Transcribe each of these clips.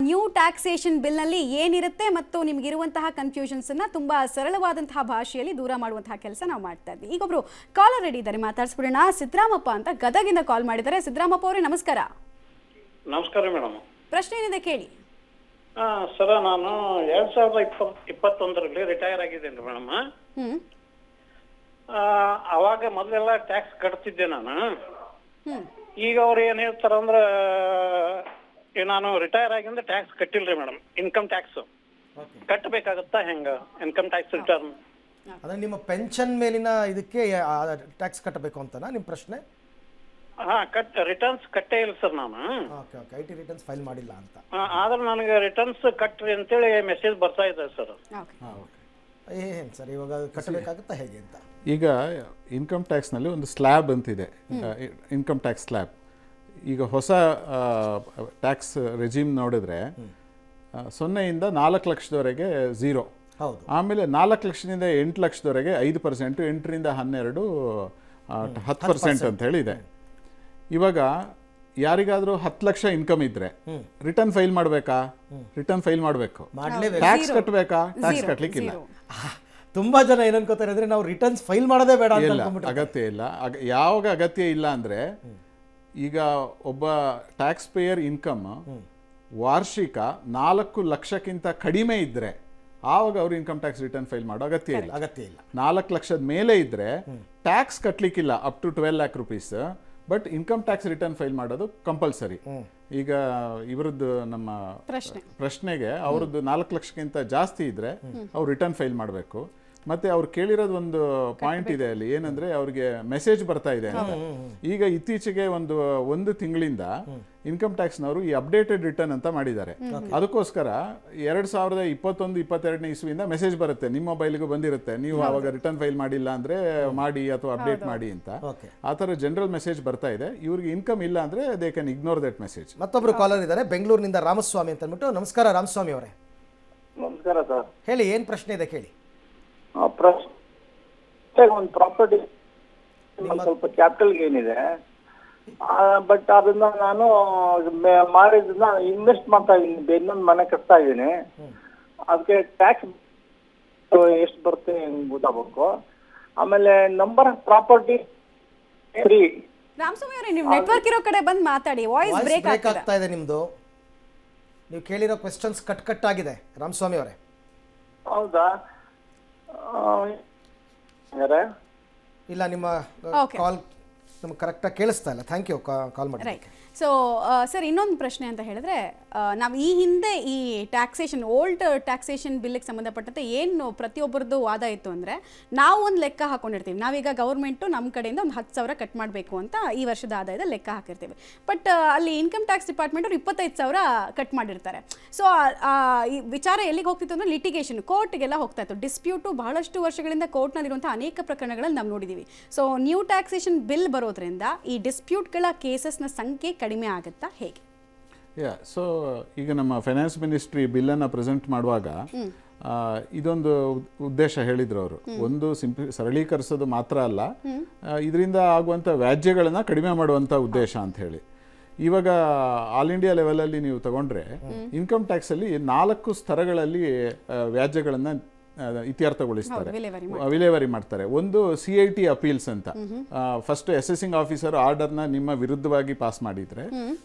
New taxation ಬಿಲ್ನಲ್ಲಿ ಏನಿರುತ್ತೆ ಮತ್ತು ನಿಮಗಿರುವಂತಹ ಕನ್ಫ್ಯೂಷನ್ಸನ್ನು ತುಂಬ ಸರಳವಾದಂತಹ ಭಾಷೆಯಲ್ಲಿ ದೂರ ಮಾಡುವಂತಹ ಕೆಲಸ ನಾವು ಮಾಡ್ತಾ ಇದ್ವಿ. ಈಗೊಬ್ಬರು ಕಾಲರ್ ರೆಡಿ ಇದ್ದಾರೆ, ಮಾತಾಡಿಸ್ಬಿಡೋಣ. ಸಿದ್ದರಾಮಪ್ಪ ಅಂತ ಗದಗಿಂದ ಕಾಲ್ ಮಾಡಿದ್ದಾರೆ. ಸಿದ್ದರಾಮಪ್ಪ ಅವರೇ ನಮಸ್ಕಾರ. ನಮಸ್ಕಾರ ಮೇಡಮ್. ಪ್ರಶ್ನೆ ಏನಿದೆ ಕೇಳಿ. ಸರ, ನಾನು 2021ರಲ್ಲಿ ರಿಟೈರ್ ಆಗಿದ್ದೇನೆ ಮೇಡಮ್. ಅವಾಗ ಮೊದಲೆಲ್ಲ ಟ್ಯಾಕ್ಸ್ ಕಟ್ತಿದ್ದೆ ನಾನು. ಈಗ ಅವ್ರು ಏನ್ ಹೇಳ್ತಾರಂದ್ರ ನಾನು ರಿಟೈರ್ ಆಗಿಂದ ಟ್ಯಾಕ್ಸ್ ಕಟ್ಟಿಲ್ರಿ ಮೇಡಮ್. ಇನ್ಕಮ್ ಟ್ಯಾಕ್ಸ್ ಕಟ್ಟಬೇಕಾಗತ್ತಾ ಹೆಂಗ? ಇನ್ಕಮ್ ಟ್ಯಾಕ್ಸ್ ರಿಟರ್ನ್ ಅಂದ್ರೆ ನಿಮ್ಮ ಪೆನ್ಷನ್ ಮೇಲಿನ ಇದಕ್ಕೆ ಟ್ಯಾಕ್ಸ್ ಕಟ್ಟಬೇಕು ಅಂತನಾ ನಿಮ್ಮ ಪ್ರಶ್ನೆ? ರಿಟರ್ನ್ಸ್ ಕಟ್ಟೇ ಇಲ್ಲ ಸರ್ ನಾನು. Okay okay, IT returns file ಮಾಡಿಲ್ಲ ಅಂತ. ಆದ್ರೆ ನನಗೆ ರಿಟರ್ನ್ಸ್ ಕಟ್ರಿ ಅಂತೇಳಿ ಮೆಸೇಜ್ ಬರ್ತಾ ಇದೆ ಸರ್. ಏನು ಸರ್ ಇವಾಗ ಕಟ್ಟಬೇಕಾಗುತ್ತಾ ಹೇಗೆ ಅಂತ? ಈಗ ಇನ್ಕಮ್ ಟ್ಯಾಕ್ಸ್ನಲ್ಲಿ ಒಂದು ಸ್ಲ್ಯಾಬ್ ಅಂತಿದೆ, ಇನ್ಕಮ್ ಟ್ಯಾಕ್ಸ್ ಸ್ಲ್ಯಾಬ್. ಈಗ ಹೊಸ ಟ್ಯಾಕ್ಸ್ ರೆಜಿಮ್ ನೋಡಿದ್ರೆ 0ಇಂದ 4 ಲಕ್ಷದವರೆಗೆ 0, ಆಮೇಲೆ 4 ಲಕ್ಷದಿಂದ 8 ಲಕ್ಷದವರೆಗೆ 5%, 8ರಿಂದ 12 10% ಅಂತ ಹೇಳಿದೆ. ಇವಾಗ ಯಾರಿಗಾದ್ರೂ 10 ಲಕ್ಷ ಇನ್ಕಮ್ ಇದ್ರೆ ರಿಟರ್ನ್ ಫೈಲ್ ಮಾಡಬೇಕಾ? ರಿಟರ್ನ್ ಫೈಲ್ ಮಾಡಬೇಕು. ಟ್ಯಾಕ್ಸ್ ಕಟ್ಟಬೇಕಾ? ಟ್ಯಾಕ್ಸ್ ಕಟ್ಟಲಿಕ್ಕಿಲ್ಲ. ತುಂಬಾ ಜನ ಏನ್ ಅನ್ಕೋತಾರೆ ಅಂದ್ರೆ ನಾವು ರಿಟರ್ನ್ಸ್ ಫೈಲ್ ಮಾಡೋದೇ ಬೇಡ ಅಂತ. ಅಗತ್ಯ ಇಲ್ಲ. ಯಾವಾಗ ಅಗತ್ಯ ಇಲ್ಲ ಅಂದ್ರೆ, ಈಗ ಒಬ್ಬ ಟ್ಯಾಕ್ಸ್ ಪೇಯರ್ ಇನ್ಕಮ್ ವಾರ್ಷಿಕ 4 ಲಕ್ಷಕ್ಕಿಂತ ಕಡಿಮೆ ಇದ್ರೆ ಆವಾಗ ಅವ್ರು ಇನ್ಕಮ್ ಟ್ಯಾಕ್ಸ್ ರಿಟರ್ನ್ ಫೈಲ್ ಮಾಡೋ ಅಗತ್ಯ ಇಲ್ಲ. 4 ಲಕ್ಷದ ಮೇಲೆ ಇದ್ರೆ ಟ್ಯಾಕ್ಸ್ ಕಟ್ಟಲಿಕ್ಕಿಲ್ಲ up to 12 lakh rupees, but income tax return file ಮಾಡೋದು ಕಂಪಲ್ಸರಿ. ಈಗ ಇವರದ್ದು ನಮ್ಮ ಪ್ರಶ್ನೆಗೆ ಅವ್ರದ್ದು 4 ಲಕ್ಷಕ್ಕಿಂತ ಜಾಸ್ತಿ ಇದ್ರೆ ಅವ್ರು ರಿಟರ್ನ್ ಫೈಲ್ ಮಾಡಬೇಕು. ಮತ್ತೆ ಅವ್ರು ಕೇಳಿರೋದು ಒಂದು ಪಾಯಿಂಟ್ ಇದೆ ಅಲ್ಲಿ, ಏನಂದ್ರೆ ಅವ್ರಿಗೆ ಮೆಸೇಜ್ ಬರ್ತಾ ಇದೆ ಅಂತ. ಈಗ ಇತ್ತೀಚೆಗೆ ಒಂದು ತಿಂಗಳಿಂದ ಇನ್ಕಮ್ ಟ್ಯಾಕ್ಸ್ನವರು ಈ ಅಪ್ಡೇಟೆಡ್ ರಿಟರ್ನ್ ಅಂತ ಮಾಡಿದ್ದಾರೆ. ಅದಕ್ಕೋಸ್ಕರ 2021-22 ಇಸ್ವಿಯಿಂದ ಮೆಸೇಜ್ ಬರುತ್ತೆ, ನಿಮ್ಮ ಮೊಬೈಲ್ಗೂ ಬಂದಿರುತ್ತೆ, ನೀವು ಅವಾಗ ರಿಟರ್ನ್ ಫೈಲ್ ಮಾಡಿಲ್ಲ ಅಂದ್ರೆ ಮಾಡಿ ಅಥವಾ ಅಪ್ಡೇಟ್ ಮಾಡಿ ಅಂತ. ಆ ಥರ ಜನರಲ್ ಮೆಸೇಜ್ ಬರ್ತಾ ಇದೆ. ಇವ್ರಿಗೆ ಇನ್ಕಮ್ ಇಲ್ಲ ಅಂದ್ರೆ they can ignore that message. ಮತ್ತೊಬ್ರು ಕಾಲರ್ ಇದ್ದಾರೆ ಬೆಂಗಳೂರಿನಿಂದ, ರಾಮಸ್ವಾಮಿ ಅಂತ ಅಂದ್ಬಿಟ್ಟು. ನಮಸ್ಕಾರ ರಾಮಸ್ವಾಮಿ ಅವರೇ. ನಮಸ್ಕಾರ ಸರ್. ಹೇಳಿ, ಏನ್ ಪ್ರಶ್ನೆ ಇದೆ ಕೇಳಿ. ಒಂದು ಪ್ರಾಪರ್ಟಿ ಸ್ವಲ್ಪ ಕ್ಯಾಪಿಟಲ್ ಗೇನ್ ಇದೆ, ಬಟ್ ಅದನ್ನ ನಾನು ಮಾಡಿದ್ನ ಇನ್ವೆಸ್ಟ್ ಮಾಡ್ತಾ ಇದ್ದೀನಿ, ಇನ್ನೊಂದು ಮನೆ ಕಟ್ತಾ ಇದ್ದೀನಿ. ಅದಕ್ಕೆ ಟ್ಯಾಕ್ಸ್ ಎಷ್ಟು ಬರುತ್ತೆ ಗೊತ್ತಾಗಬೇಕು. ಆಮೇಲೆ ನಂಬರ್ ಆಫ್ ಪ್ರಾಪರ್ಟಿ 3. ರಾಮಸ್ವಾಮಿ ಅವರೇ, ನೀವು ನೆಟ್ವರ್ಕ್ ಇರೋ ಕಡೆ ಬಂದು ಮಾತಾಡಿ, ವಾಯ್ಸ್ ಬ್ರೇಕ್ ಆಗ್ತಾ ಇದೆ ನಿಮ್ದು. ನೀವು ಕೇಳಿರೋ ಕ್ವೆಶ್ಚನ್ಸ್ ಕಟ್ ಆಗಿದೆ ರಾಮಸ್ವಾಮಿ ಅವರೇ. ಹೌದಾ? ಇಲ್ಲ, ನಿಮ್ಮ ಕಾಲ್ ನಮ್ಗೆ ಕರೆಕ್ಟಾಗಿ ಕೇಳಿಸ್ತಾ ಇಲ್ಲ. ಥ್ಯಾಂಕ್ ಯು ಕಾಲ್ ಮಾಡಿ. ರೈಟ್. ಸೊ ಸರ್, ಇನ್ನೊಂದು ಪ್ರಶ್ನೆ ಅಂತ ಹೇಳಿದ್ರೆ, ನಾವು ಈ ಹಿಂದೆ ಈ ಟ್ಯಾಕ್ಸೇಷನ್ ಓಲ್ಡ್ ಟ್ಯಾಕ್ಸೇಷನ್ ಬಿಲ್ಗೆ ಸಂಬಂಧಪಟ್ಟಂತೆ ಏನು ಪ್ರತಿಯೊಬ್ಬರದ್ದು ವಾದ ಇತ್ತು ಅಂದರೆ, ನಾವು ಒಂದು ಲೆಕ್ಕ ಹಾಕೊಂಡಿರ್ತೀವಿ. ನಾವೀಗ ಗೌರ್ಮೆಂಟು ನಮ್ಮ ಕಡೆಯಿಂದ ಒಂದು 10,000 ಕಟ್ ಮಾಡಬೇಕು ಅಂತ ಈ ವರ್ಷದ ಆದಾಯದ ಲೆಕ್ಕ ಹಾಕಿರ್ತೀವಿ. ಬಟ್ ಅಲ್ಲಿ ಇನ್ಕಮ್ ಟ್ಯಾಕ್ಸ್ ಡಿಪಾರ್ಟ್ಮೆಂಟ್ ಅವ್ರು 25,000 ಕಟ್ ಮಾಡಿರ್ತಾರೆ. ಸೊ ಈ ವಿಚಾರ ಎಲ್ಲಿಗೆ ಹೋಗ್ತಿತ್ತು ಅಂದರೆ ಲಿಟಿಗೇಷನ್, ಕೋರ್ಟ್ಗೆಲ್ಲ ಹೋಗ್ತಾ ಇತ್ತು. ಡಿಸ್ಪ್ಯೂಟು ಬಹಳಷ್ಟು ವರ್ಷಗಳಿಂದ ಕೋರ್ಟ್ನಲ್ಲಿರುವಂಥ ಅನೇಕ ಪ್ರಕರಣಗಳಲ್ಲಿ ನಾವು ನೋಡಿದ್ದೀವಿ. ಸೊ ನ್ಯೂ ಟ್ಯಾಕ್ಸೇಷನ್ ಬಿಲ್ ಬರೋದ್ರಿಂದ ಈ ಡಿಸ್ಪ್ಯೂಟ್ಗಳ ಕೇಸಸ್ನ ಸಂಖ್ಯೆ ಕಡಿಮೆ ಆಗುತ್ತಾ ಹೇಗೆ? ಸೊ ಈಗ ನಮ್ಮ ಫೈನಾನ್ಸ್ ಮಿನಿಸ್ಟ್ರಿ ಬಿಲ್ಲನ್ನು ಪ್ರೆಸೆಂಟ್ ಮಾಡುವಾಗ ಇದೊಂದು ಉದ್ದೇಶ ಹೇಳಿದ್ರು ಅವರು. ಒಂದು ಸರಳೀಕರಿಸೋದು ಮಾತ್ರ ಅಲ್ಲ, ಇದರಿಂದ ಆಗುವಂಥ ವ್ಯಾಜ್ಯಗಳನ್ನು ಕಡಿಮೆ ಮಾಡುವಂಥ ಉದ್ದೇಶ ಅಂತ ಹೇಳಿ. ಇವಾಗ ಆಲ್ ಇಂಡಿಯಾ ಲೆವೆಲಲ್ಲಿ ನೀವು ತಗೊಂಡ್ರೆ ಇನ್ಕಮ್ ಟ್ಯಾಕ್ಸಲ್ಲಿ 4 ಸ್ತರಗಳಲ್ಲಿ ವ್ಯಾಜ್ಯಗಳನ್ನು ಇತ್ಯರ್ಥಗೊಳಿಸ್ತಾರೆ, ವಿಲೇವಾರಿ ಮಾಡ್ತಾರೆ. ಒಂದು CIT ಅಪೀಲ್ಸ್ ಅಂತ. ಫಸ್ಟ್ ಅಸೆಸಿಂಗ್ ಆಫೀಸರ್ ಆರ್ಡರ್ನ ನಿಮ್ಮ ವಿರುದ್ಧವಾಗಿ ಪಾಸ್ ಮಾಡಿದ್ರೆ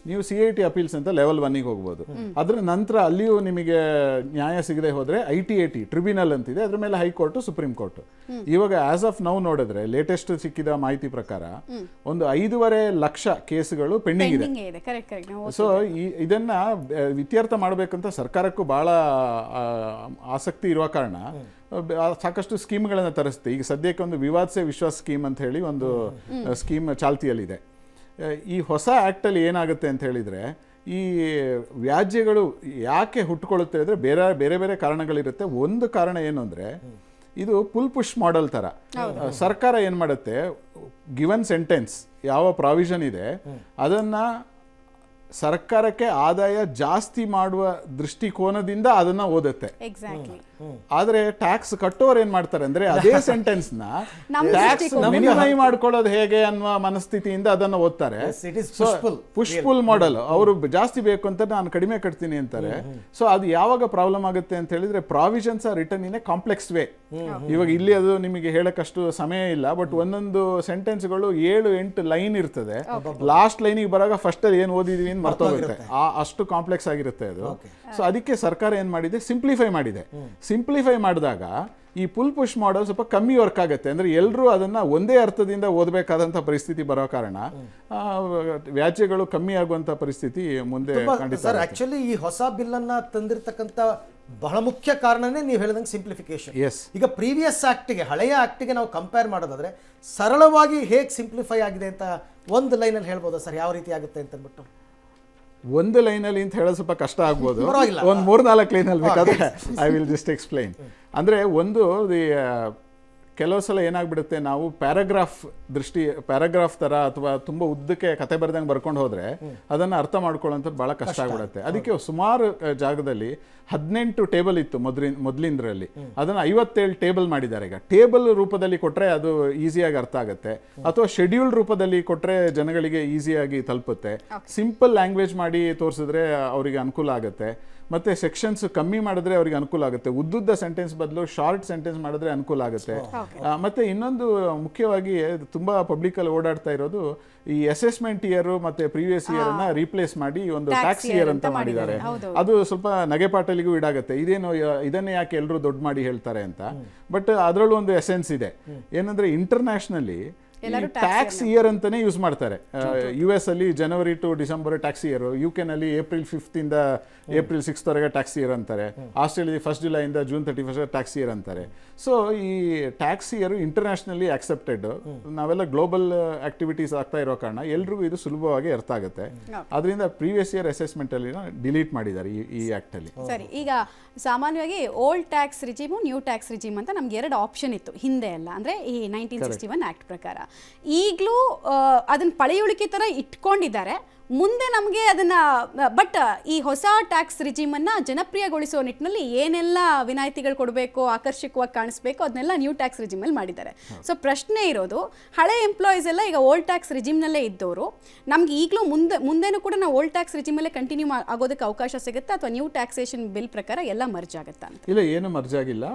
ನೀವು CIT ಅಪೀಲ್ಸ್ ಅಂತ ಲೆವೆಲ್ 1ಗೆ ಹೋಗ್ಬೋದು. ಅದ್ರ ನಂತರ ಅಲ್ಲಿಯೂ ನಿಮಗೆ ನ್ಯಾಯ ಸಿಗದೆ ಹೋದ್ರೆ ITAT ಟ್ರಿಬ್ಯುನಲ್ ಅಂತಿದೆ, ಅದ್ರ ಮೇಲೆ ಹೈಕೋರ್ಟ್, ಸುಪ್ರೀಂ ಕೋರ್ಟ್. ಇವಾಗ ಆಸ್ ಆಫ್ ನೌ ನೋಡಿದ್ರೆ ಲೇಟೆಸ್ಟ್ ಸಿಕ್ಕಿದ ಮಾಹಿತಿ ಪ್ರಕಾರ ಒಂದು 5.5 ಲಕ್ಷ ಕೇಸ್ಗಳು ಪೆಂಡಿಂಗ್ ಇದೆ. ಸೊ ಇದನ್ನ ಇತ್ಯರ್ಥ ಮಾಡಬೇಕಂತ ಸರ್ಕಾರಕ್ಕೂ ಬಹಳ ಆಸಕ್ತಿ ಇರುವ ಕಾರಣ ಸಾಕಷ್ಟು ಸ್ಕೀಮ್ಗಳನ್ನು ತರಿಸುತ್ತೆ. ಈಗ ಸದ್ಯಕ್ಕೆ ಒಂದು ವಿವಾದ್ ಸೆ ವಿಶ್ವಾಸ್ ಸ್ಕೀಮ್ ಅಂತ ಹೇಳಿ ಒಂದು ಸ್ಕೀಮ್ ಚಾಲ್ತಿಯಲ್ಲಿದೆ. ಈ ಹೊಸ ಆ್ಯಕ್ಟಲ್ಲಿ ಏನಾಗುತ್ತೆ ಅಂತ ಹೇಳಿದರೆ, ಈ ವ್ಯಾಜ್ಯಗಳು ಯಾಕೆ ಹುಟ್ಟುಕೊಳ್ಳುತ್ತೆ ಅಂದರೆ ಬೇರೆ ಬೇರೆ ಕಾರಣಗಳಿರುತ್ತೆ. ಒಂದು ಕಾರಣ ಏನು ಅಂದರೆ, ಇದು ಪುಲ್ ಪುಷ್ ಮಾಡೆಲ್ ಥರ. ಸರ್ಕಾರ ಏನು ಮಾಡುತ್ತೆ, ಗಿವನ್ ಸೆಂಟೆನ್ಸ್ ಯಾವ ಪ್ರಾವಿಷನ್ ಇದೆ ಅದನ್ನು ಸರ್ಕಾರಕ್ಕೆ ಆದಾಯ ಜಾಸ್ತಿ ಮಾಡುವ ದೃಷ್ಟಿಕೋನದಿಂದ ಅದನ್ನು ಓದುತ್ತೆ. ಆದ್ರೆ ಟ್ಯಾಕ್ಸ್ ಕಟ್ಟೋರು ಏನ್ ಮಾಡ್ತಾರೆ ಅಂದ್ರೆ ಅದೇ ಸೆಂಟೆನ್ಸ್ ನ ಟ್ಯಾಕ್ಸ್ ಮಿನಿಮೈ ಮಾಡ್ಕೊಳ್ಳೋದು ಹೇಗೆ ಅನ್ನುವ ಮನಸ್ಥಿತಿಯಿಂದ ಅದನ್ನ ಓದ್ತಾರೆ. it is push-pull. Push model, ಅವರು ಜಾಸ್ತಿ ಬೇಕು ಅಂತ ನಾನು ಕಡಿಮೆ ಕಟ್ತೀನಿ ಅಂತಾರೆ. ಸೊ ಅದು ಯಾವಾಗ ಪ್ರಾಬ್ಲಮ್ ಆಗುತ್ತೆ ಅಂತ ಹೇಳಿದ್ರೆ provisions are return in a complex way. ಇವಾಗ ಇಲ್ಲಿ ಅದು ನಿಮಗೆ ಹೇಳಕ್ಕಷ್ಟು ಸಮಯ ಇಲ್ಲ, ಬಟ್ ಒಂದೊಂದು ಸೆಂಟೆನ್ಸ್ಗಳು 7-8 ಲೈನ್ ಇರ್ತದೆ. ಲಾಸ್ಟ್ ಲೈನಿಗೆ ಬರಾಗ ಫಸ್ಟ್ ಅಲ್ಲಿ ಏನ್ ಓದಿದೀವಿ ಅಂತ ಮರ್ತೋಗುತ್ತೆ, ಅಷ್ಟು ಕಾಂಪ್ಲೆಕ್ಸ್ ಆಗಿರುತ್ತೆ ಅದು. ಸೊ ಅದಕ್ಕೆ ಸರ್ಕಾರ ಏನ್ ಮಾಡಿದೆ, ಸಿಂಪ್ಲಿಫೈ ಮಾಡಿದೆ. ಸಿಂಪ್ಲಿಫೈ ಮಾಡಿದಾಗ ಈ ಪುಷ್ ಮಾಡಲ್ ಸ್ವಲ್ಪ ಕಮ್ಮಿ ವರ್ಕ್ ಆಗುತ್ತೆ. ಅಂದ್ರೆ ಎಲ್ಲರೂ ಅದನ್ನ ಒಂದೇ ಅರ್ಥದಿಂದ ಓದಬೇಕಾದಂತ ಪರಿಸ್ಥಿತಿ ಬರೋ ಕಾರಣ ವ್ಯಾಜ್ಯಗಳು ಕಮ್ಮಿ ಆಗುವಂತ ಪರಿಸ್ಥಿತಿ ಮುಂದೆ ಖಂಡಿತ. ಸರ್ ಆಕ್ಚುಲಿ ಈ ಹೊಸ ಬಿಲ್ ಅನ್ನ ತಂದಿರತಕ್ಕಂತ ಬಹಳ ಮುಖ್ಯ ಕಾರಣನೇ ನೀವು ಹೇಳಿದಂಗೆ ಸಿಂಪ್ಲಿಫಿಕೇಶನ್. ಈಗ ಪ್ರೀವಿಯಸ್ ಆಕ್ಟ್ಗೆ, ಹಳೆಯ ಆಕ್ಟ್ಗೆ ನಾವು ಕಂಪೇರ್ ಮಾಡೋದಾದ್ರೆ ಸರಳವಾಗಿ ಹೇಗೆ ಸಿಂಪ್ಲಿಫೈ ಆಗಿದೆ ಅಂತ ಒಂದು ಲೈನಲ್ಲಿ ಹೇಳ್ಬೋದಾ ಸರ್, ಯಾವ ರೀತಿ ಆಗುತ್ತೆ ಅಂತ ಅಂದ್ಬಿಟ್ಟು? ಒಂದು ಲೈನಲ್ಲಿ ಅಂತ ಹೇಳೋದು ಸ್ವಲ್ಪ ಕಷ್ಟ ಆಗ್ಬೋದು, ಒಂದು 3-4 ಲೈನಲ್ಲಿ ಬೇಕಾದ್ರೆ ಐ ವಿಲ್ ಜಸ್ಟ್ ಎಕ್ಸ್ಪ್ಲೈನ್. ಅಂದರೆ ಒಂದು ಕೆಲವು ಸಲ ಏನಾಗ್ಬಿಡುತ್ತೆ, ನಾವು ಪ್ಯಾರಾಗ್ರಾಫ್ ತರ ಅಥವಾ ತುಂಬಾ ಉದ್ದಕ್ಕೆ ಕತೆ ಬರ್ದಂಗೆ ಬರ್ಕೊಂಡು ಹೋದ್ರೆ ಅದನ್ನ ಅರ್ಥ ಮಾಡ್ಕೊಳ್ಳೋಂಥದ್ದು ಬಹಳ ಕಷ್ಟ ಆಗ್ಬಿಡುತ್ತೆ. ಅದಕ್ಕೆ ಸುಮಾರು ಜಾಗದಲ್ಲಿ 18 ಟೇಬಲ್ ಇತ್ತು ಮೊದಲಿಂದ್ರಲ್ಲಿ, ಅದನ್ನ 57 ಟೇಬಲ್ ಮಾಡಿದ್ದಾರೆ. ಈಗ ಟೇಬಲ್ ರೂಪದಲ್ಲಿ ಕೊಟ್ರೆ ಅದು ಈಸಿಯಾಗಿ ಅರ್ಥ ಆಗುತ್ತೆ, ಅಥವಾ ಶೆಡ್ಯೂಲ್ ರೂಪದಲ್ಲಿ ಕೊಟ್ರೆ ಜನಗಳಿಗೆ ಈಸಿಯಾಗಿ ತಲುಪುತ್ತೆ. ಸಿಂಪಲ್ ಲ್ಯಾಂಗ್ವೇಜ್ ಮಾಡಿ ತೋರಿಸಿದ್ರೆ ಅವರಿಗೆ ಅನುಕೂಲ ಆಗುತ್ತೆ. ಮತ್ತೆ ಸೆಕ್ಷನ್ಸ್ ಕಮ್ಮಿ ಮಾಡಿದ್ರೆ ಅವರಿಗೆ ಅನುಕೂಲ ಆಗುತ್ತೆ. ಉದ್ದುದ್ದ ಸೆಂಟೆನ್ಸ್ ಬದಲು ಶಾರ್ಟ್ ಸೆಂಟೆನ್ಸ್ ಮಾಡಿದ್ರೆ ಅನುಕೂಲ ಆಗುತ್ತೆ. ಮತ್ತೆ ಇನ್ನೊಂದು ಮುಖ್ಯವಾಗಿ ತುಂಬಾ ಪಬ್ಲಿಕ್ ಅಲ್ಲಿ ಓಡಾಡ್ತಾ ಇರೋದು ಈ ಅಸೆಸ್ಮೆಂಟ್ ಇಯರ್ ಮತ್ತೆ ಪ್ರೀವಿಯಸ್ ಇಯರ್ ಅನ್ನ ರೀಪ್ಲೇಸ್ ಮಾಡಿ ಒಂದು ಟ್ಯಾಕ್ಸ್ ಇಯರ್ ಅಂತ ಮಾಡಿದ್ದಾರೆ. ಅದು ಸ್ವಲ್ಪ ನಗೆಪಾಟಲಿಗೂ ಇಡಾಗುತ್ತೆ, ಇದನ್ನೇ ಯಾಕೆ ಎಲ್ಲರೂ ದೊಡ್ಡ ಮಾಡಿ ಹೇಳ್ತಾರೆ ಅಂತ. ಬಟ್ ಅದರಲ್ಲೂ ಒಂದು ಎಸೆನ್ಸ್ ಇದೆ, ಏನಂದ್ರೆ ಇಂಟರ್ನ್ಯಾಷನಲಿ ಟ್ಯಾಕ್ಸ್ ಇಯರ್ ಅಂತಾನೆ ಯೂಸ್ ಮಾಡ್ತಾರೆ. US ಅಲ್ಲಿ ಜನವರಿ to December tax year, UK ನಲ್ಲಿ April 5th ಇಂದ April 6th ವರೆಗೆ ಟ್ಯಾಕ್ಸ್ ಇಯರ್ ಅಂತಾರೆ, ಆಸ್ಟ್ರೇಲಿಯಾ 1 ಜುಲೈ ಇಂದ June 31st ಟ್ಯಾಕ್ಸ್ ಇಯರ್ ಅಂತಾರೆ. ಸೊ ಈ ಟ್ಯಾಕ್ಸ್ ಇಯರ್ ಇಂಟರ್ನ್ಯಾಷನಲಿ ಆಕ್ಸೆಪ್ಟೆಡ್. ನಾವೆಲ್ಲ ಗ್ಲೋಬಲ್ ಆಕ್ಟಿವಿಟೀಸ್ ಆಗ್ತಾ ಇರೋ ಕಾರಣ ಎಲ್ರಿಗೂ ಇದು ಸುಲಭವಾಗಿ ಅರ್ಥ ಆಗುತ್ತೆ. ಅದರಿಂದ ಪ್ರೀವಿಯಸ್ ಇಯರ್ ಅಸೆಸ್ಮೆಂಟ್ ಅಲ್ಲಿ ಡಿಲೀಟ್ ಮಾಡಿದ್ದಾರೆ ಈ ಆಕ್ಟ್ ಅಲ್ಲಿ. ಸರಿ, ಈಗ ಸಾಮಾನ್ಯವಾಗಿ old tax ರಿಜಿಮು, new tax regime ಅಂತ ನಮ್ಗೆ 2 ಆಪ್ಷನ್ ಇತ್ತು ಹಿಂದೆ ಎಲ್ಲ, ಅಂದ್ರೆ ಈ 1961 ಆಕ್ಟ್ ಪ್ರಕಾರ. ಈಗಲೂ ಅದನ್ನ ಪಳೆಯುಳಿಕೆ ತರ ಇಟ್ಕೊಂಡಿದ್ದಾರೆ. ಮುಂದೆ ನಮಗೆ ಅದನ್ನ, ಬಟ್ ಈ ಹೊಸ ಟ್ಯಾಕ್ಸ್ ರಿಜಿಮನ್ನ ಜನಪ್ರಿಯಗೊಳಿಸುವ ನಿಟ್ಟಿನಲ್ಲಿ ಏನೆಲ್ಲ ವಿನಾಯಿತಿಗಳು ಕೊಡಬೇಕು, ಆಕರ್ಷಕವಾಗಿ ಕಾಣಿಸ್ಬೇಕು, ಅದನ್ನೆಲ್ಲ ನ್ಯೂ ಟ್ಯಾಕ್ಸ್ ರಿಜಿಮಲ್ಲಿ ಮಾಡಿದ್ದಾರೆ. ಸೊ ಪ್ರಶ್ನೆ ಇರೋದು, ಹಳೆ ಎಂಪ್ಲಾಯೀಸ್ ಎಲ್ಲ ಈಗ ಓಲ್ಡ್ ಟ್ಯಾಕ್ಸ್ ರಿಜಿಮ್ನಲ್ಲೇ ಇದ್ದವರು, ನಮ್ಗೆ ಈಗಲೂ ಮುಂದೆನೂ ಕೂಡ ನಾವು ಓಲ್ಡ್ ಟ್ಯಾಕ್ಸ್ ರಿಜಿಮಲ್ಲೇ ಕಂಟಿನ್ಯೂ ಆಗೋದಕ್ಕೆ ಅವಕಾಶ ಸಿಗುತ್ತೆ, ಅಥವಾ ನ್ಯೂ ಟ್ಯಾಕ್ಸೇಷನ್ ಬಿಲ್ ಪ್ರಕಾರ ಎಲ್ಲ ಮರ್ಜ್ ಆಗುತ್ತಾ ಅಂತ? ಇಲ್ಲ, ಏನು ಮರ್ಜ್ ಆಗಿಲ್ಲ.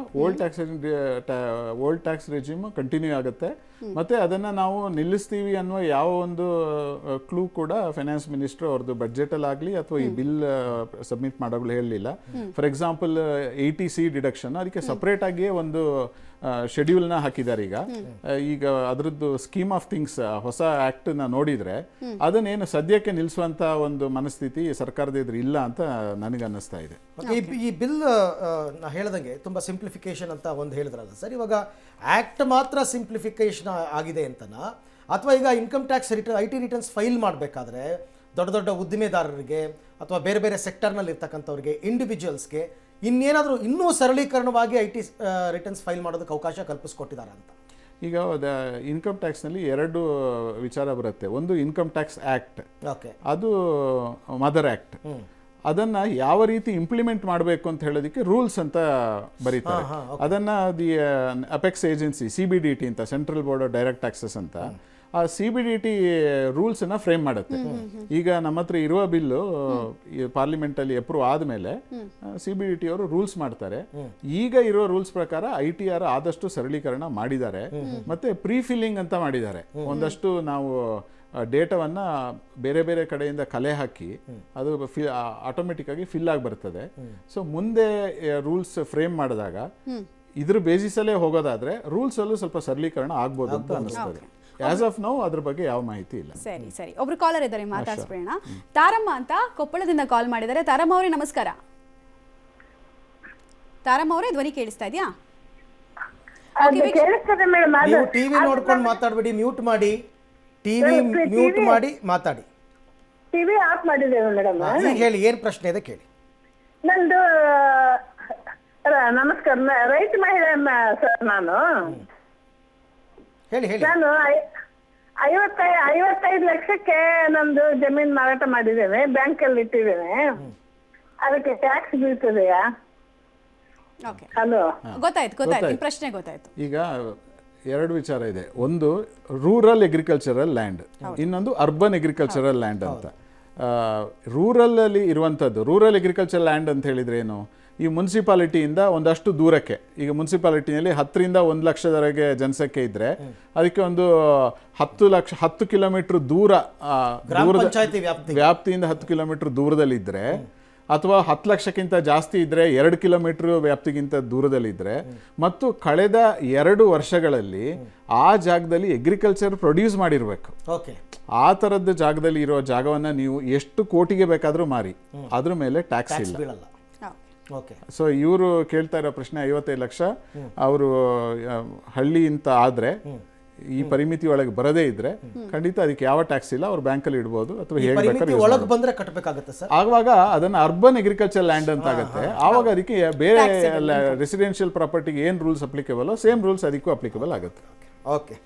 ಓಲ್ಡ್ ಟ್ಯಾಕ್ಸ್ ರಿಜಿಮ್ ಕಂಟಿನ್ಯೂ ಆಗುತ್ತೆ. ಮತ್ತೆ ಅದನ್ನ ನಾವು ನಿಲ್ಲಿಸ್ತೀವಿ ಅನ್ನೋ ಯಾವ ಒಂದು ಕ್ಲೂ ಕೂಡ ಫೈನಾನ್ಸ್ ಮಿನಿಸ್ಟರ್ ಅವ್ರದ್ದು ಬಡ್ಜೆಟ್ ಅಲ್ಲಿ ಆಗಲಿ ಅಥವಾ ಈ ಬಿಲ್ ಸಬ್ಮಿಟ್ ಮಾಡೋಗಳು ಹೇಳಲಿಲ್ಲ. ಫಾರ್ ಎಕ್ಸಾಂಪಲ್ 80C ಡಿಡಕ್ಷನ್, ಅದಕ್ಕೆ ಸಪರೇಟ್ ಆಗಿಯೇ ಒಂದು ಶೆಡ್ಯೂಲ್ನ ಹಾಕಿದ್ದಾರೆ. ಈಗ ಅದರದ್ದು ಸ್ಕೀಮ್ ಆಫ್ ಥಿಂಗ್ಸ್ ಹೊಸ ಆಕ್ಟ್ ನ ನೋಡಿದ್ರೆ ಅದನ್ನೇನು ಸದ್ಯಕ್ಕೆ ನಿಲ್ಲಿಸುವಂತ ಒಂದು ಮನಸ್ಥಿತಿ ಸರ್ಕಾರದ ಎದುರು ಇಲ್ಲ ಅಂತ ನನಗೆ ಅನ್ನಿಸ್ತಾ ಇದೆ. ಈ ಬಿಲ್ ನಾ ಹೇಳ್ದಂಗೆ ತುಂಬಾ ಸಿಂಪ್ಲಿಫಿಕೇಶನ್ ಅಂತ ಒಂದು ಹೇಳಿದ್ರಲ್ಲ ಸರ್, ಇವಾಗ ಆಕ್ಟ್ ಮಾತ್ರ ಸಿಂಪ್ಲಿಫಿಕೇಶನ್ ಆಗಿದೆ ಅಂತನಾ, ಅಥವಾ ಈಗ income tax IT returns file ಮಾಡಬೇಕಾದ್ರೆ ದೊಡ್ಡ ದೊಡ್ಡ ಉದ್ದಿಮೆದಾರರಿಗೆ ಅಥವಾ ಬೇರೆ ಬೇರೆ ಸೆಕ್ಟರ್ನಲ್ಲಿ ಇರ್ತಕ್ಕಂಥವ್ರಿಗೆ, ಇಂಡಿವಿಜುವಲ್ಸ್ಗೆ ಇನ್ನೇನಾದರೂ ಇನ್ನೂ ಸರಳೀಕರಣವಾಗಿ IT ರಿಟರ್ನ್ಸ್ ಫೈಲ್ ಮಾಡೋದಕ್ಕೆ ಅವಕಾಶ ಕಲ್ಪಿಸ್ಕೊಟ್ಟಿದ್ದಾರೆ ಅಂತ? ಈಗ ಇನ್ಕಮ್ ಟ್ಯಾಕ್ಸ್ನಲ್ಲಿ 2 ವಿಚಾರ ಬರುತ್ತೆ. ಒಂದು ಇನ್ಕಮ್ ಟ್ಯಾಕ್ಸ್ ಆಕ್ಟ್, ಅದು ಮದರ್ ಆಕ್ಟ್. ಅದನ್ನ ಯಾವ ರೀತಿ ಇಂಪ್ಲಿಮೆಂಟ್ ಮಾಡಬೇಕು ಅಂತ ಹೇಳೋದಕ್ಕೆ ರೂಲ್ಸ್ ಅಂತ ಬರೀತಾರೆ. ಅದನ್ನ ದಿ ಅಪೆಕ್ಸ್ ಏಜೆನ್ಸಿ CBDT ಅಂತ, central board of direct taxes ಅಂತ, ಆ CBDT ರೂಲ್ಸ್ ಅನ್ನ ಫ್ರೇಮ್ ಮಾಡುತ್ತೆ. ಈಗ ನಮ್ಮ ಹತ್ರ ಇರುವ ಬಿಲ್ಲು ಪಾರ್ಲಿಮೆಂಟ್ ಅಲ್ಲಿ ಅಪ್ರೂವ್ ಆದ್ಮೇಲೆ CBDT ಅವರು ರೂಲ್ಸ್ ಮಾಡ್ತಾರೆ. ಈಗ ಇರುವ ರೂಲ್ಸ್ ಪ್ರಕಾರ ITR ಆದಷ್ಟು ಸರಳೀಕರಣ ಮಾಡಿದ್ದಾರೆ. ಮತ್ತೆ ಪ್ರೀ ಫಿಲ್ಲಿಂಗ್ ಅಂತ ಮಾಡಿದ್ದಾರೆ. ಒಂದಷ್ಟು ನಾವು ಡೇಟಾವನ್ನ ಬೇರೆ ಬೇರೆ ಕಡೆಯಿಂದ ಕಲೆ ಹಾಕಿ ಅದು ಆಟೋಮೆಟಿಕ್ ಆಗಿ ಫಿಲ್ ಆಗಿ ಬರ್ತದೆ. ಸೊ ಮುಂದೆ ರೂಲ್ಸ್ ಫ್ರೇಮ್ ಮಾಡಿದಾಗ ಇದ್ರ ಬೇಸಿಸ್ ಅಲ್ಲೇ ಹೋಗೋದಾದ್ರೆ ರೂಲ್ಸ್ ಅಲ್ಲೂ ಸ್ವಲ್ಪ ಸರಳೀಕರಣ ಆಗ್ಬೋದು ಅಂತ ಅನಿಸ್ತದೆ. ಆಸ್ ಆಫ್ ನೌ ಅದ್ರ ಬಗ್ಗೆ ಯಾವ ಮಾಹಿತಿ ಇಲ್ಲ. ಸರಿ ಸರಿ, ಒಬ್ರು ಕಾಲರ್ ಇದ್ದಾರೆ, ಮಾತಾಡ್ಸ್ಬೇಡ. ತಾರಮ್ಮ ಅಂತ ಕೊಪ್ಪಳದಿಂದ ಕಾಲ್ ಮಾಡಿದ್ದಾರೆ. ತಾರಮ್ಮ ಅವರೇ ನಮಸ್ಕಾರ. ತಾರಮ್ಮ ಅವರೇ, ಧ್ವನಿ ಕೇಳಿಸ್ತಾ ಇದೆಯಾ? ನೀವು ಟಿವಿ ನೋಡ್ಕೊಂಡು ಮಾತಾಡ್ಬೇಡಿ, ಮ್ಯೂಟ್ ಮಾಡಿ, ಟಿವಿ ಮ್ಯೂಟ್ ಮಾಡಿ ಮಾತಾಡಿ. ಟಿವಿ ಆಫ್ ಮಾಡಿದ್ದೇವೆ ಮೇಡಮ್. ಈಗ ಹೇಳಿ, ಏನ್ ಪ್ರಶ್ನೆ ಇದೆ ಕೇಳಿ. ನಂದು ನಮಸ್ಕಾರ, ರೈತ ಮಹಿಳೆ ಸರ್. ನಾನು 55 ಲಕ್ಷಕ್ಕೆ ನಮ್ದು ಜಮೀನ್ ಮಾರಾಟ ಮಾಡಿದ್ದೇನೆ, ಬ್ಯಾಂಕ್ ಅಲ್ಲಿ ಇಟ್ಟಿದ್ದೇನೆ. ಅದಕ್ಕೆ ಟ್ಯಾಕ್ಸ್ ಬೀಳ್ತದೆಯಾ? ಓಕೆ, ಹಲೋ ಗೊತ್ತಾಯ್ತು ನಿಮ್ಮ ಪ್ರಶ್ನೆ ಗೊತ್ತಾಯ್ತು. ಈಗ ಎರಡು ವಿಚಾರ ಇದೆ. ಒಂದು ರೂರಲ್ ಅಗ್ರಿಕಲ್ಚರಲ್ ಲ್ಯಾಂಡ್, ಇನ್ನೊಂದು ಅರ್ಬನ್ ಅಗ್ರಿಕಲ್ಚರಲ್ ಲ್ಯಾಂಡ್ ಅಂತ. ರೂರಲಲ್ಲಿ ಇರುವಂಥದ್ದು ರೂರಲ್ ಅಗ್ರಿಕಲ್ಚರ್ ಲ್ಯಾಂಡ್ ಅಂತ ಹೇಳಿದ್ರೆ ಏನು, ಈ ಮುನ್ಸಿಪಾಲಿಟಿಯಿಂದ ಒಂದಷ್ಟು ದೂರಕ್ಕೆ, ಈಗ ಮುನ್ಸಿಪಾಲಿಟಿಯಲ್ಲಿ 10ರಿಂದ 1 ಲಕ್ಷದವರೆಗೆ ಜನಸಂಖ್ಯೆ ಇದ್ದರೆ ಅದಕ್ಕೆ ಒಂದು 10 ಕಿಲೋಮೀಟರ್ ದೂರ ಪಂಚಾಯತಿ ವ್ಯಾಪ್ತಿಯಿಂದ 10 ಕಿಲೋಮೀಟರ್ ದೂರದಲ್ಲಿದ್ದರೆ, ಅಥವಾ 10 ಲಕ್ಷಕ್ಕಿಂತ ಜಾಸ್ತಿ ಇದ್ದರೆ 2 ಕಿಲೋಮೀಟರ್ ವ್ಯಾಪ್ತಿಗಿಂತ ದೂರದಲ್ಲಿದ್ದರೆ, ಮತ್ತು ಕಳೆದ 2 ವರ್ಷಗಳಲ್ಲಿ ಆ ಜಾಗದಲ್ಲಿ ಅಗ್ರಿಕಲ್ಚರ್ ಪ್ರೊಡ್ಯೂಸ್ ಮಾಡಿರಬೇಕು. ಓಕೆ, ಆ ಥರದ್ದು ಜಾಗದಲ್ಲಿ ಇರೋ ಜಾಗವನ್ನು ನೀವು ಎಷ್ಟು ಕೋಟಿಗೆ ಬೇಕಾದರೂ ಮಾರಿ, ಅದ್ರ ಮೇಲೆ ಟ್ಯಾಕ್ಸ್ ಇಲ್ಲ. ಬೀಳಲ್ಲ. ಓಕೆ, ಸೊ ಇವರು ಕೇಳ್ತಾ ಇರೋ ಪ್ರಶ್ನೆ 55 ಲಕ್ಷ ಅವರು ಹಳ್ಳಿ ಅಂತ ಆದರೆ ಈ ಪರಿಮಿತಿ ಒಳಗೆ ಬರದೇ ಇದ್ರೆ ಖಂಡಿತ ಅದಕ್ಕೆ ಯಾವ ಟ್ಯಾಕ್ಸ್ ಇಲ್ಲ, ಅವ್ರು ಬ್ಯಾಂಕಲ್ಲಿ ಇಡ್ಬೋದು ಅಥವಾ ಹೇಗೆ ಬೇಕಾದ್ರೆ ಒಳಗೆ ಬಂದ್ರೆ ಕಟ್ಟಬೇಕಾಗುತ್ತೆ ಸರ್. ಆವಾಗ ಅದನ್ನ ಅರ್ಬನ್ ಅಗ್ರಿಕಲ್ಚರ್ ಲ್ಯಾಂಡ್ ಅಂತ ಆಗುತ್ತೆ. ಆವಾಗ ಅದಕ್ಕೆ ಬೇರೆ ರೆಸಿಡೆನ್ಷಿಯಲ್ ಪ್ರಾಪರ್ಟಿಗೆ ಏನು ರೂಲ್ಸ್ ಅಪ್ಲಿಕೇಬಲ್ ಸೇಮ್ ರೂಲ್ಸ್ ಅದಕ್ಕೂ ಅಪ್ಲಿಕೇಬಲ್ ಆಗುತ್ತೆ. ಓಕೆ,